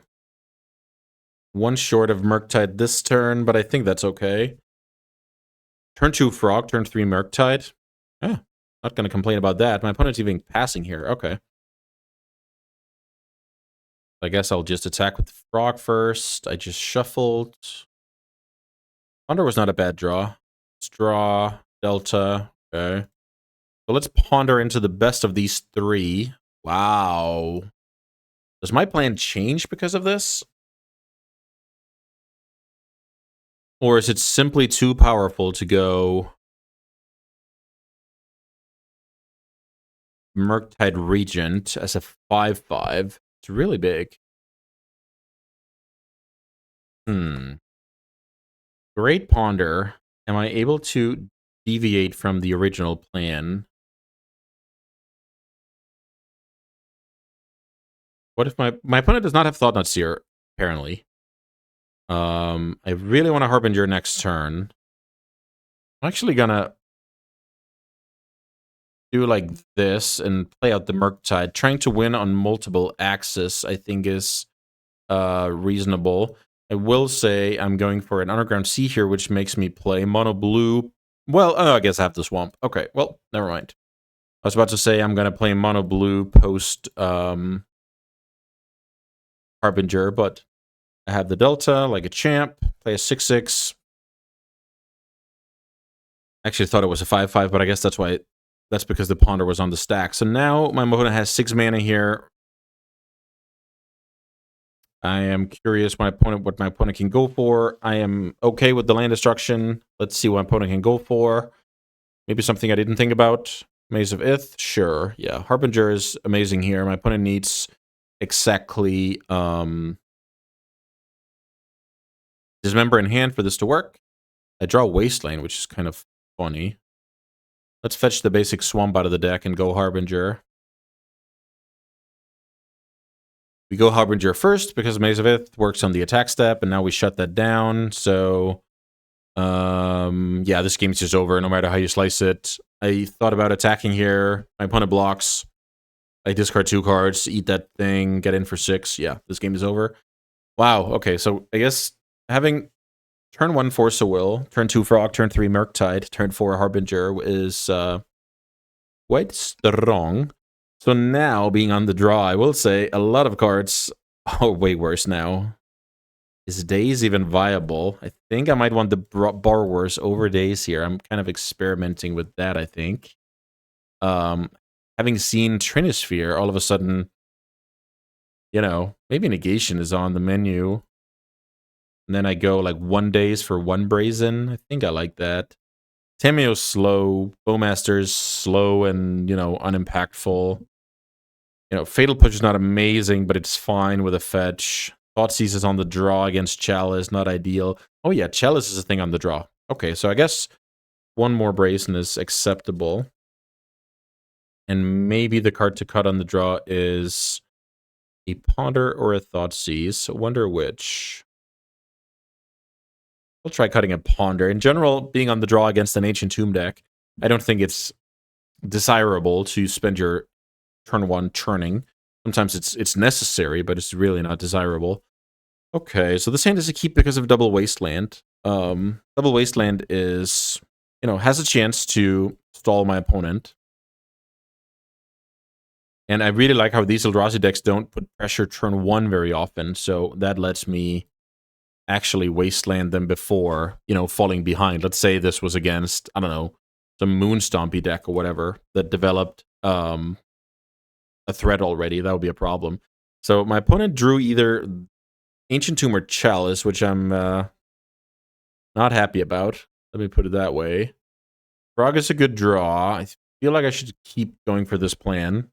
One short of Murktide this turn, but I think that's okay. Turn 2 Frog, turn 3 Murktide. Eh, not going to complain about that. My opponent's even passing here. Okay. I guess I'll just attack with the Frog first. I just shuffled. Ponder was not a bad draw. Let's draw Delta. Okay. So let's ponder into the best of these three. Wow. Does my plan change because of this? Or is it simply too powerful to go Murktide Regent as a 5/5? It's really big. Great Ponder. Am I able to deviate from the original plan? What if my opponent does not have Thought Knot Seer, apparently. I really want to Harbinger next turn. I'm actually gonna do like this and play out the Murktide. Trying to win on multiple axes, I think, is reasonable. I will say I'm going for an Underground Sea here, which makes me play Mono Blue. Well, I guess I have the Swamp. Okay, well, never mind. I was about to say I'm going to play Mono Blue post Harbinger, but I have the Delta like a champ. Play a 6/6. Actually, thought it was a 5/5, but I guess that's why. That's because the Ponder was on the stack. So now my opponent has 6 mana here. I am curious what my opponent can go for. I am okay with the land destruction. Let's see what my opponent can go for. Maybe something I didn't think about. Maze of Ith, sure. Yeah, Harbinger is amazing here. My opponent needs exactly Dismember in hand for this to work. I draw Wasteland, which is kind of funny. Let's fetch the basic Swamp out of the deck and go Harbinger. We go Harbinger first because Maze of Ith works on the attack step, and now we shut that down. So, yeah, this game's just over no matter how you slice it. I thought about attacking here. My opponent blocks. I discard 2 cards, eat that thing, get in for 6. Yeah, this game is over. Wow, okay, so I guess having turn 1 Force of Will, turn 2 Frog, turn 3 Murktide, turn 4 Harbinger is quite strong. So now, being on the draw, I will say a lot of cards are way worse now. Is Days even viable? I think I might want the Borrowers over Days here. I'm kind of experimenting with that, I think. Having seen Trinisphere, all of a sudden, you know, maybe Negation is on the menu. And then I go like 1 Days for 1 Brazen. I think I like that. Tameo's slow. Bowmaster's slow and, you know, unimpactful. You know, Fatal Push is not amazing, but it's fine with a fetch. Thoughtseize is on the draw against Chalice, not ideal. Oh yeah, Chalice is a thing on the draw. Okay, so I guess 1 more Brazen is acceptable. And maybe the card to cut on the draw is a Ponder or a Thoughtseize. I wonder which. We'll try cutting a Ponder. In general, being on the draw against an Ancient Tomb deck, I don't think it's desirable to spend your turn 1 churning. Sometimes it's necessary, but it's really not desirable. Okay, so this hand is a keep because of Double Wasteland. Double Wasteland is, you know, has a chance to stall my opponent. And I really like how these Eldrazi decks don't put pressure turn 1 very often, so that lets me actually Wasteland them before, you know, falling behind. Let's say this was against, I don't know, some Moonstompy deck or whatever that developed a threat already. That would be a problem. So my opponent drew either Ancient Tomb or Chalice, which I'm not happy about. Let me put it that way. Frog is a good draw. I feel like I should keep going for this plan.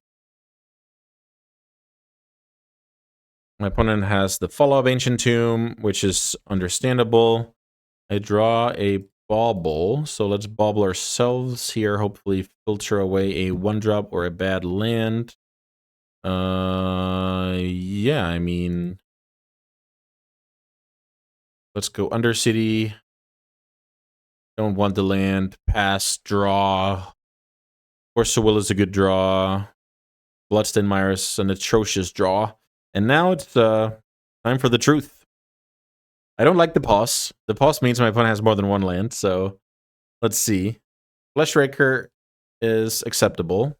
My opponent has the Fall of Ancient Tomb, which is understandable. I draw a bauble, so let's bauble ourselves here. Hopefully filter away a 1-drop or a bad land. Yeah, I mean, let's go Undercity. Don't want the land. Pass, draw. Force of Will is a good draw. Bloodstained Mire is an atrocious draw. And now it's time for the truth. I don't like the pause. The pause means my opponent has more than one land, so let's see. Fleshraker is acceptable.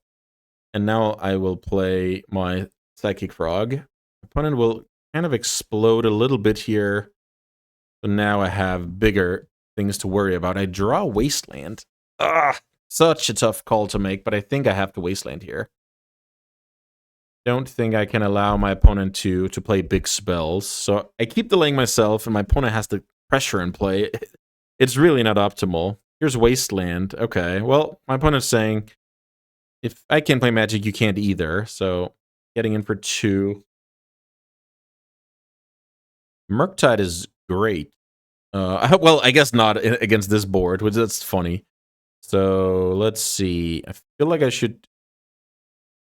And now I will play my Psychic Frog. Opponent will kind of explode a little bit here. So now I have bigger things to worry about. I draw Wasteland. Ah, such a tough call to make, but I think I have to Wasteland here. Don't think I can allow my opponent to play big spells. So I keep delaying myself, and my opponent has the pressure in play. It's really not optimal. Here's Wasteland. Okay, well, my opponent's saying, if I can play Magic, you can't either. So getting in for 2. Murktide is great. Well, I guess not against this board, which that's funny. So let's see. I feel like I should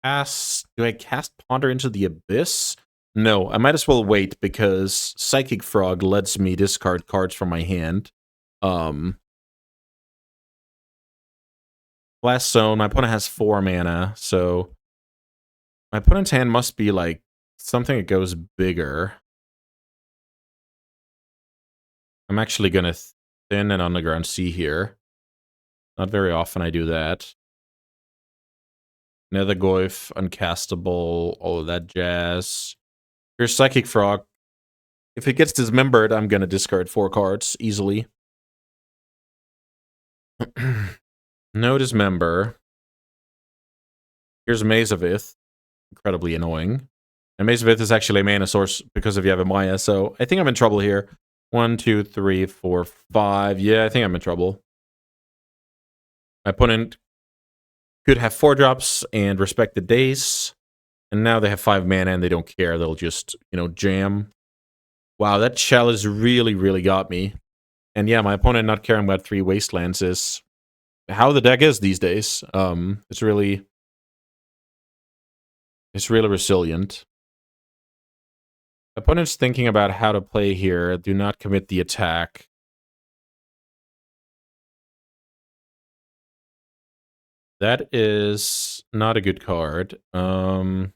cast. Do I cast Ponder into the Abyss? No, I might as well wait because Psychic Frog lets me discard cards from my hand. Last Zone, my opponent has 4 mana, so my opponent's hand must be like something that goes bigger. I'm actually gonna thin an Underground Sea here. Not very often I do that. Nethergoyf, uncastable, all of that jazz. Here's Psychic Frog. If it gets dismembered, I'm gonna discard 4 cards easily. No dismember. Here's Maze of Ith. Incredibly annoying. And Maze of Ith is actually a mana source because of Yavimaya, so I think I'm in trouble here. 1, 2, 3, 4, 5. Yeah, I think I'm in trouble. My opponent could have 4 drops and respect the days. And now they have 5 mana and they don't care. They'll just, jam. Wow, that chalice really, really got me. And yeah, my opponent not caring about 3 wastelands is how the deck is these days. It's really resilient. Opponent's thinking about how to play here. Do not commit the attack. That is not a good card. So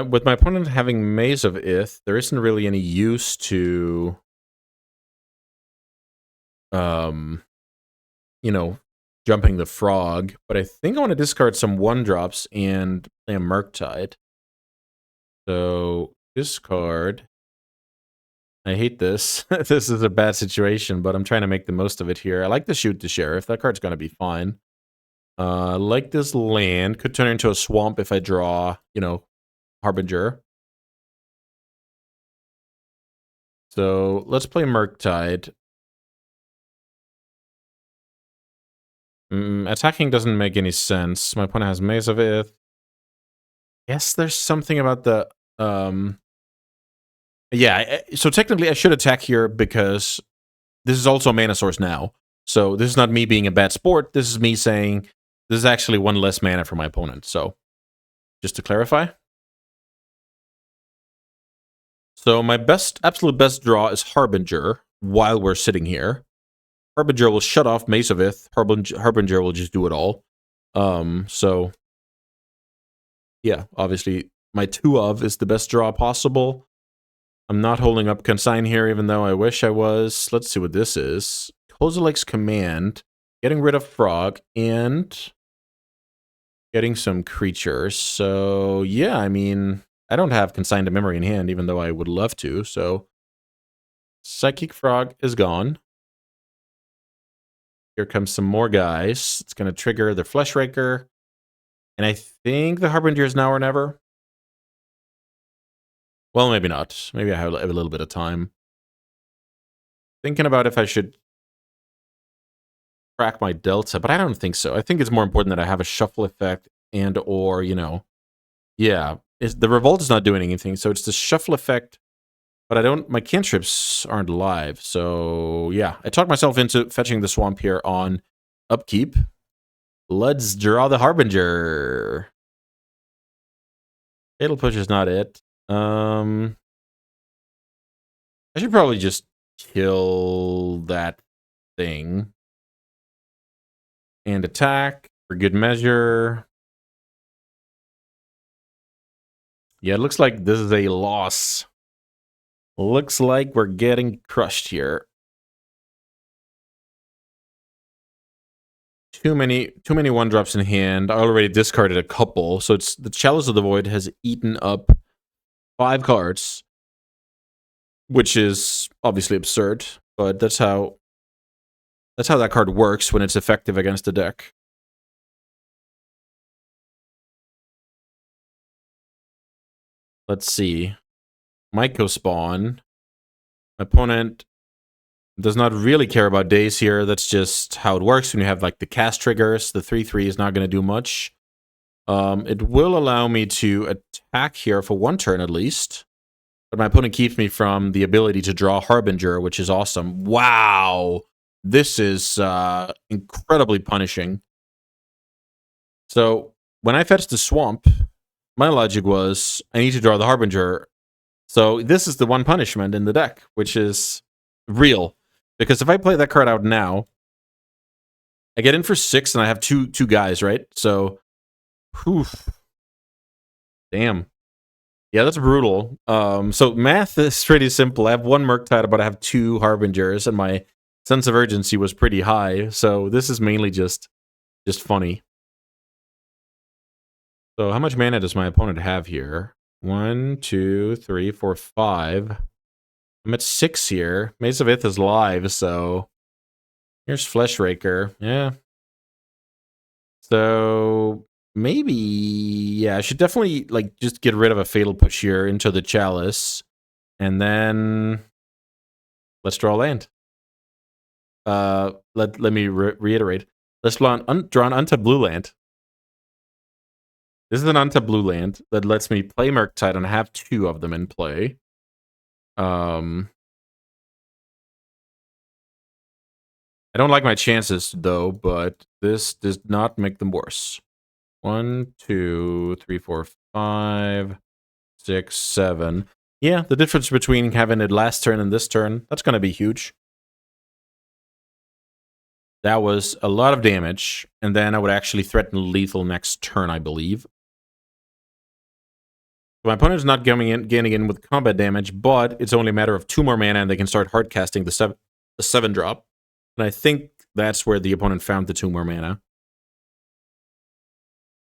with my opponent having Maze of Ith, there isn't really any use to, jumping the frog. But I think I want to discard some 1-drops and play a Murktide. So discard. I hate this. This is a bad situation, but I'm trying to make the most of it here. I like to shoot the Sheriff. That card's going to be fine. Like this land. Could turn into a swamp if I draw, Harbinger. So let's play Murktide. Attacking doesn't make any sense. My opponent has Maze of Ith. Yes, there's something about the... Yeah, so technically I should attack here because this is also a mana source now. So this is not me being a bad sport. This is me saying this is actually 1 less mana for my opponent. So just to clarify. So my absolute best draw is Harbinger while we're sitting here. Harbinger will shut off Maze of Ith. Harbinger will just do it all. So yeah, obviously my 2 of is the best draw possible. I'm not holding up Consign here, even though I wish I was. Let's see what this is. Kozilek's Command, getting rid of Frog, and getting some creatures. So yeah, I mean, I don't have Consign to Memory in hand, even though I would love to. So Psychic Frog is gone. Here comes some more guys. It's going to trigger the Fleshraker. And I think the Harbinger is now or never. Well, maybe not. Maybe I have a little bit of time. Thinking about if I should crack my Delta, but I don't think so. I think it's more important that I have a shuffle effect and or, yeah, the revolt is not doing anything, so it's the shuffle effect. But my cantrips aren't live, so yeah. I talked myself into fetching the swamp here on upkeep. Let's draw the Harbinger. Fatal Push is not it. I should probably just kill that thing. And attack for good measure. Yeah, it looks like this is a loss. Looks like we're getting crushed here. Too many one drops in hand. I already discarded a couple, so it's the Chalice of the Void has eaten up 5 cards, which is obviously absurd, but that's how that card works when it's effective against the deck. Let's see. Myco spawn. My opponent does not really care about days here. That's just how it works when you have like the cast triggers. The 3/3 is not going to do much. It will allow me to attack here for 1 turn at least. But my opponent keeps me from the ability to draw Harbinger, which is awesome. Wow! This is incredibly punishing. So, when I fetched the Swamp, my logic was, I need to draw the Harbinger. So, this is the one punishment in the deck, which is real. Because if I play that card out now, I get in for 6 and I have two guys, right? So, whew. Damn. Yeah, that's brutal. So math is pretty simple. I have 1 Murktide, but I have 2 Harbingers, and my sense of urgency was pretty high. So this is mainly just funny. So how much mana does my opponent have here? 1, 2, 3, 4, 5. I'm at 6 here. Maze of Ith is live, so here's Fleshraker. Yeah. So maybe, yeah, I should definitely like just get rid of a Fatal Push here into the Chalice, and then let's draw land. Let me reiterate. Let's draw an untapped blue land. This is an untapped blue land that lets me play Murktide and have 2 of them in play. I don't like my chances though, but this does not make them worse. 1, 2, 3, 4, 5, 6, 7. Yeah, the difference between having it last turn and this turn, that's going to be huge. That was a lot of damage, and then I would actually threaten lethal next turn, I believe. My opponent's not gaining in with combat damage, but it's only a matter of 2 more mana and they can start hard casting the 7 drop. And I think that's where the opponent found the 2 more mana.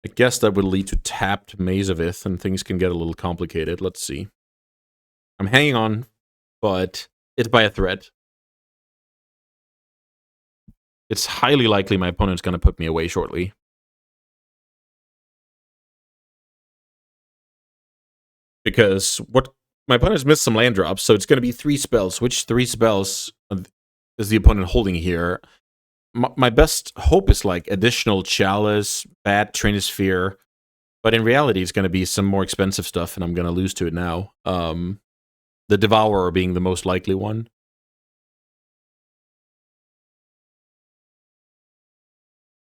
I guess that would lead to tapped Maze of Ith, and things can get a little complicated. Let's see. I'm hanging on, but it's by a thread. It's highly likely my opponent's going to put me away shortly. Because my opponent's missed some land drops, so it's going to be 3 spells. Which 3 spells is the opponent holding here? My best hope is like additional Chalice, Bat, Trinisphere, but in reality, it's going to be some more expensive stuff, and I'm going to lose to it now. The Devourer being the most likely one.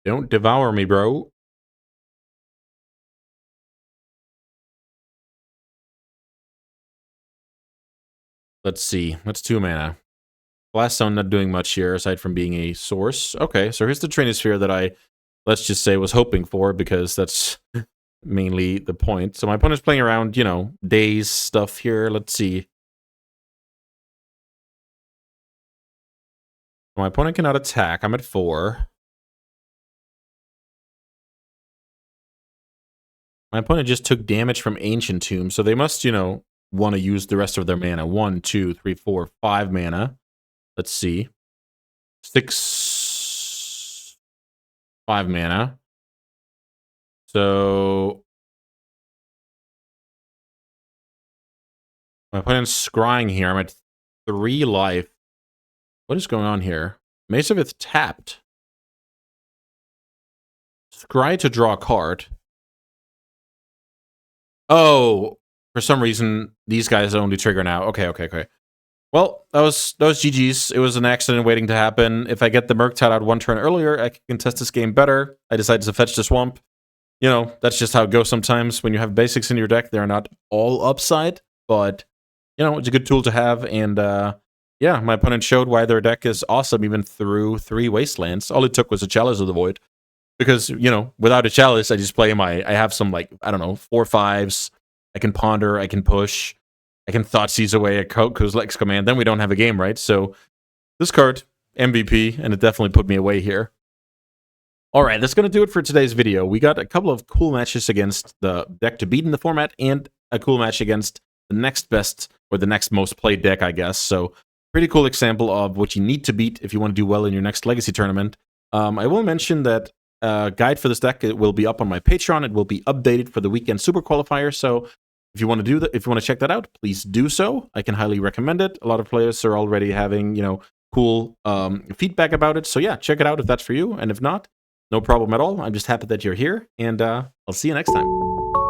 Don't devour me, bro. Let's see. That's 2 mana. Blast Zone not doing much here, aside from being a source. Okay, so here's the Trinisphere that I, let's just say, was hoping for, because that's mainly the point. So my opponent's playing around, you know, days stuff here. Let's see. My opponent cannot attack. I'm at 4. My opponent just took damage from Ancient Tomb, so they must, you know, want to use the rest of their mana. 1, 2, 3, 4, 5 mana. Let's see. 6, 5 mana. So my opponent's scrying here. I'm at 3 life. What is going on here? Mace of Ith tapped. Scry to draw a card. Oh, for some reason, these guys only trigger now. Okay. Well, that was GG's. It was an accident waiting to happen. If I get the Murktide out one turn earlier, I can contest this game better. I decided to fetch the Swamp. You know, that's just how it goes sometimes. When you have basics in your deck, they're not all upside, but, you know, it's a good tool to have. And, yeah, my opponent showed why their deck is awesome even through 3 Wastelands. All it took was a Chalice of the Void. Because, you know, without a Chalice, I just play I have some, like, I don't know, 4/5s. I can Ponder, I can push, I can Thoughtseize away a Kozilek's Command. Then we don't have a game, right? So this card, MVP, and it definitely put me away here. All right, that's going to do it for today's video. We got a couple of cool matches against the deck to beat in the format and a cool match against the next best or the next most played deck, I guess. So pretty cool example of what you need to beat if you want to do well in your next Legacy tournament. I will mention that guide for this deck, it will be up on my Patreon. It will be updated for the weekend Super Qualifier. So if you want to do that, if you want to check that out, please do so. I can highly recommend it. A lot of players are already having, you know, cool feedback about it. So yeah, check it out if that's for you. And if not, no problem at all. I'm just happy that you're here, and I'll see you next time.